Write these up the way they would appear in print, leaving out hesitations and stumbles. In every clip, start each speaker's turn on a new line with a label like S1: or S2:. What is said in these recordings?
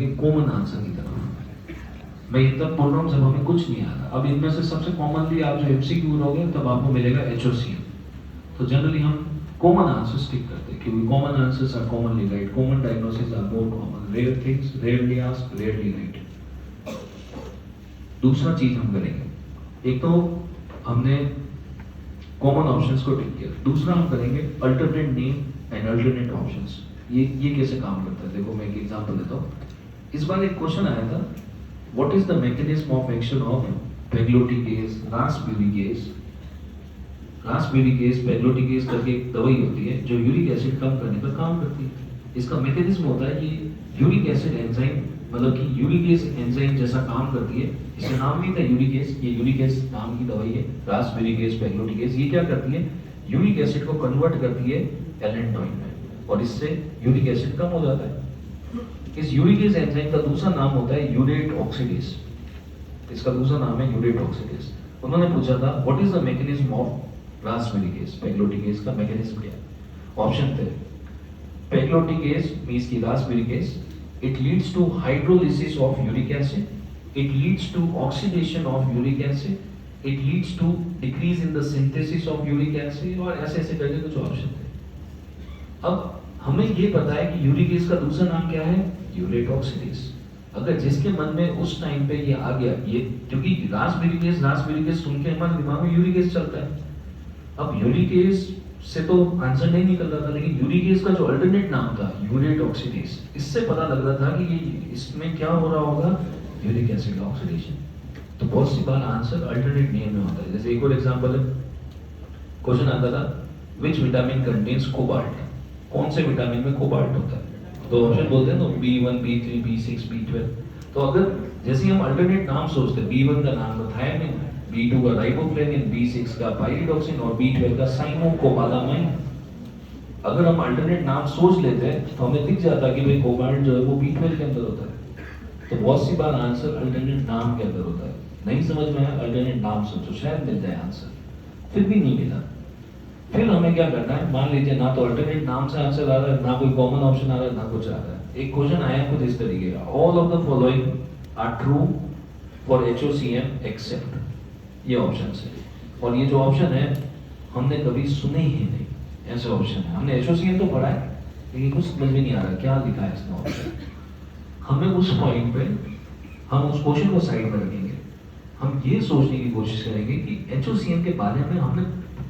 S1: जाएंगे common answer की तरफ। मैं इतना बोल रहा हूँ जब हमें कुछ नहीं आ रहा। अब इनमें से सबसे कॉमनली आप जो एमसीक्यू लोगे तब आपको मिलेगा एचओसीएम। तो जनरली हम कॉमन आंसर टिक करते हैं क्योंकि common answers are commonly right, common diagnosis are more common, rare things rarely asked rarely right. दूसरा चीज हम करेंगे, एक तो हमने कॉमन ऑप्शंस को टिक किया, दूसरा हम करेंगे alternate name and alternate options. ये कैसे काम करता है देखो, मैं एक एग्जांपल देता हूँ। इस बार एक क्वेश्चन आया था, what is the mechanism of action of pegloticase rasburicase. Rasburicase pegloticase करके एक दवाई होती है जो यूरिक एसिड कम करने पर काम करती है। इसका मैकेनिज्म होता है कि यूरिक एसिड एंजाइम, मतलब कि यूरिकेज एंजाइम जैसा काम करती है। इसका नाम भी था यूरिकेज, ये यूरिकेज नाम की दवाई है, रास्पबेरिकेज पेग्लोटिकेज। ये क्या करती है, यूरिक एसिड को कन्वर्ट करती है एलेंटोइन में और इससे यूरिक एसिड कम हो जाता है। इस यूरिकेज एंजाइम का दूसरा नाम होता है यूरेट ऑक्सीडेज। इसका दूसरा नाम है यूरेट ऑक्सीडेज। उन्होंने पूछा था what is the mechanism of rasburicase pegloticase का मैकेनिज्म क्या है। ऑप्शन थे पेग्लोटिकेज मींस की रास्पबेरिकेज, it leads to hydrolysis of uric acid, it leads to oxidation of uric acid, it leads to decrease in the synthesis of uric acid, और ऐसे ऐसे करके कुछ ऑप्शन थे। अब हमें ये पता है कि यूरिक एसिड का दूसरा नाम क्या है, यूरेट ऑक्सीडेज। अगर जिसके मन में उस टाइम पे ये आ गया, ये क्योंकि रास्पबेरिकेज सुन के हमारे दिमाग में यूरिक एसिड चलता है। अब यूरिक एसिड से तो आंसर नहीं निकल रहा था, लेकिन यूरिक एसिड का जो अल्टरनेट नाम था यूरेट ऑक्सीडेज, इससे पता लग रहा था कि ये इसमें क्या हो रहा होगा, यूरिक एसिड का ऑक्सीडेशन। तो बहुत सी बार आंसर अल्टरनेट नेम में होता है। जैसे एक और एग्जांपल है, क्वेश्चन आता था विच विटामिन कंटेन्स कोबाल्ट। कौन से विटामिन में कोबाल्ट होता है, तो ऑप्शन बोलते हैं ना B1 B3 B6 B12। तो अगर जैसे हम अल्टरनेट नाम सोचते हैं, B1 का नाम था थायमिन, B2 का राइबोफ्लेविन, B6 का पाइरिडॉक्सिन और B12 का साइमोकोबालामाइन। अगर हम अल्टरनेट नाम सोच लेते हैं तो हमें दिख जाता कि भाई कोबाल्ट जो है वो B12 के अंदर होता है। तो बहुत सी बार आंसर अल्टरनेट नाम के अंदर होता है। नहीं समझ में आया, अल्टरनेट नाम सोचो, शायद मिल जाए आंसर। फिर भी नहीं मिला, फिर हमें क्या करना है, मान लीजिए ना तो अल्टरनेट नाम से आंसर आ रहा है, ना कोई कॉमन ऑप्शन आ रहा है, ना कुछ आ रहा है। एक क्वेश्चन आया कुछ इस तरीके का, all of the following are true for HOCM except, ये ऑप्शन है। और ये जो ऑप्शन है हमने कभी सुने ही नहीं, ऐसे ऑप्शन है। हमने HOCM तो पढ़ा है लेकिन कुछ समझ में नहीं आ रहा क्या लिखा है इसमें ऑप्शन। हमें उस पॉइंट पे हम उस क्वेश्चन को साइड में रखेंगे, हम ये सोचने की कोशिश करेंगे कि HOCM के बारे में हमने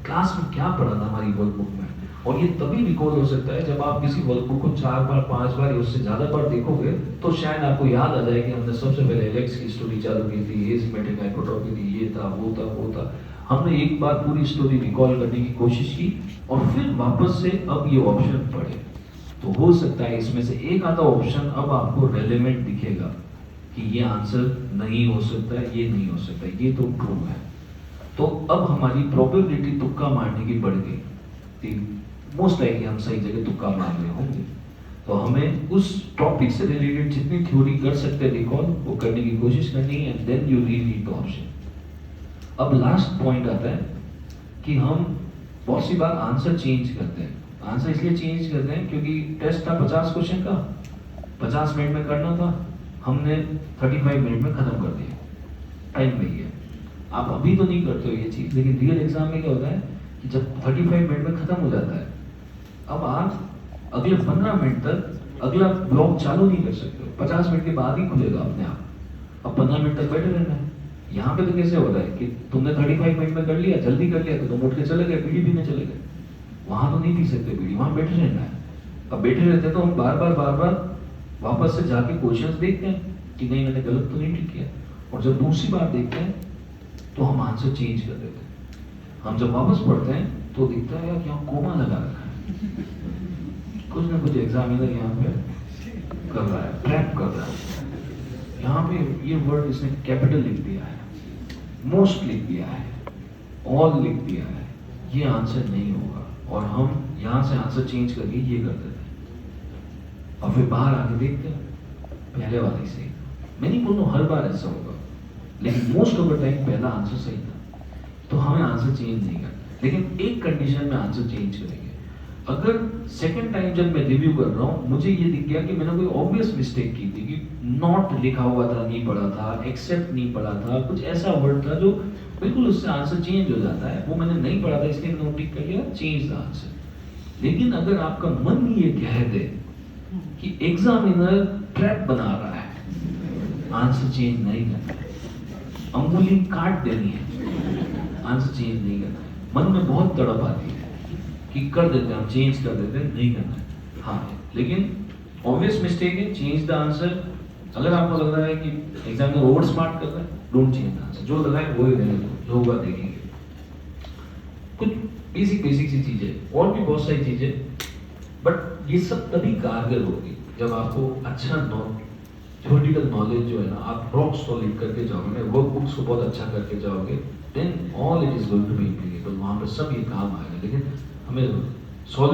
S1: क्लास में क्या पढ़ा था हमारी वर्क बुक में। और ये तभी रिकॉल हो सकता है जब आप किसी वर्क बुक को 4 बार 5 बार या उससे ज्यादा बार देखोगे, तो शायद आपको याद आ जाए कि हमने सबसे पहले एलेक्स की स्टोरी चालू की थी, एसिमेट्रिक हाइपरट्रॉफी थी, ये था वो था वो था। हमने एक बार पूरी स्टोरी रिकॉल करने की कोशिश की और फिर वापस से अब ये ऑप्शन पढ़े। तो हो सकता है इसमें से एक आधा ऑप्शन अब आपको रेलेवेंट दिखेगा कि ये आंसर नहीं हो सकता है, ये नहीं हो सकता, ये तो ट्रू है। तो अब हमारी प्रोबेबिलिटी तुक्का मारने की बढ़ गई, मोस्ट लाइकली हम सही जगह तुक्का मार रहे होंगे। तो हमें उस टॉपिक से रिलेटेड जितनी थ्योरी कर सकते हैं रिकॉल, वो करने की कोशिश करनी है, and then you read the option. अब लास्ट पॉइंट आता है कि हम बहुत सी बार आंसर चेंज करते हैं। आंसर इसलिए चेंज करते हैं क्योंकि टेस्ट था 50 क्वेश्चन का, 50 मिनट में करना था, हमने 35 मिनट में खत्म कर दिया, टाइम नहीं है। आप अभी तो नहीं करते हो ये चीज, लेकिन रियल एग्जाम में क्या होता है कि जब 35 मिनट में खत्म हो जाता है, अब आप अगले 15 मिनट तक अगला ब्लॉक चालू नहीं कर सकते हो, 50 मिनट के बाद ही खुलेगा अपने आप। अब 15 मिनट तक बैठे रहना है। यहाँ पे तो कैसे होता है कि तुमने 35 मिनट में कर लिया, जल्दी कर लिया, तो तुम उठ के चले गए, बीड़ी पीने चले गए। वहां तो नहीं पी सकते बीड़ी, वहां बैठे रहना है। अब बैठे रहते तो हम बार बार वापस से जाके क्वेश्चंस देखते हैं कि नहीं मैंने गलत तो नहीं टिक किया, और जब दूसरी बार देखते हैं तो हम आंसर चेंज कर देते हैं। हम जब वापस पढ़ते हैं तो दिखता है यार यहाँ कोमा लगा रखा है, कुछ ना कुछ एग्जामिनर यहाँ पे कर रहा है, ट्रैप कर रहा है। यहाँ पे ये वर्ड इसने कैपिटल लिख दिया है, मोस्ट लिख दिया है, ऑल लिख दिया है, ये आंसर नहीं होगा। और हम यहाँ से आंसर चेंज करके ये कर देते हैं और फिर बाहर आके देखते हैं पहले वाले से। मैं नहीं बोल रहा हूँ हर बार ऐसा होगा, लेकिन मोस्ट ऑफ द टाइम पहला आंसर सही था, तो हमें आंसर चेंज नहीं करना। लेकिन एक कंडीशन में आंसर चेंज करेंगे, अगर सेकंड टाइम जब मैं रिव्यू कर रहा हूँ मुझे ये दिख गया कि मैंने कोई ऑब्वियस मिस्टेक की थी कि नॉट लिखा हुआ था, नहीं पढ़ा था, एक्सेप्ट नहीं पढ़ा था, कुछ ऐसा वर्ड था जो बिल्कुल उससे आंसर चेंज हो जाता है, वो मैंने नहीं पढ़ा था इसलिए मैंने टिक कर लिया, चेंज द आंसर। लेकिन अगर आपका मन ये कह दे कि एग्जामिनर ट्रैप बना रहा है, आंसर चेंज नहीं करना है, अंगुली काट देनी है, आंसर चेंज नहीं करना है, मन में बहुत तड़प आती है कि कर देते हैं हम, चेंज कर देते हैं, नहीं करना है। हाँ, लेकिन ऑब्वियस मिस्टेक है, चेंज द आंसर। अगर आपको लग रहा है कि एग्जामिनर ओवर स्मार्ट कर रहा है, डोंट चेंज द आंसर, जो लग रहा है वही रहने दो, जो होगा देखेंगे। कुछ बेसिक बेसिक सी चीजें, और भी बहुत सारी चीजें, बट ये सब तभी कारगर होगी जब आपको अच्छा थ्योरेटिकल नॉलेज जो है ना, आप रॉक सॉलिड करके जाओगे, वर्क बुक्स को बहुत अच्छा करके जाओगे, then all it is going to be applicable, वहां पर सब ये काम आएगा। लेकिन हमें सॉलिड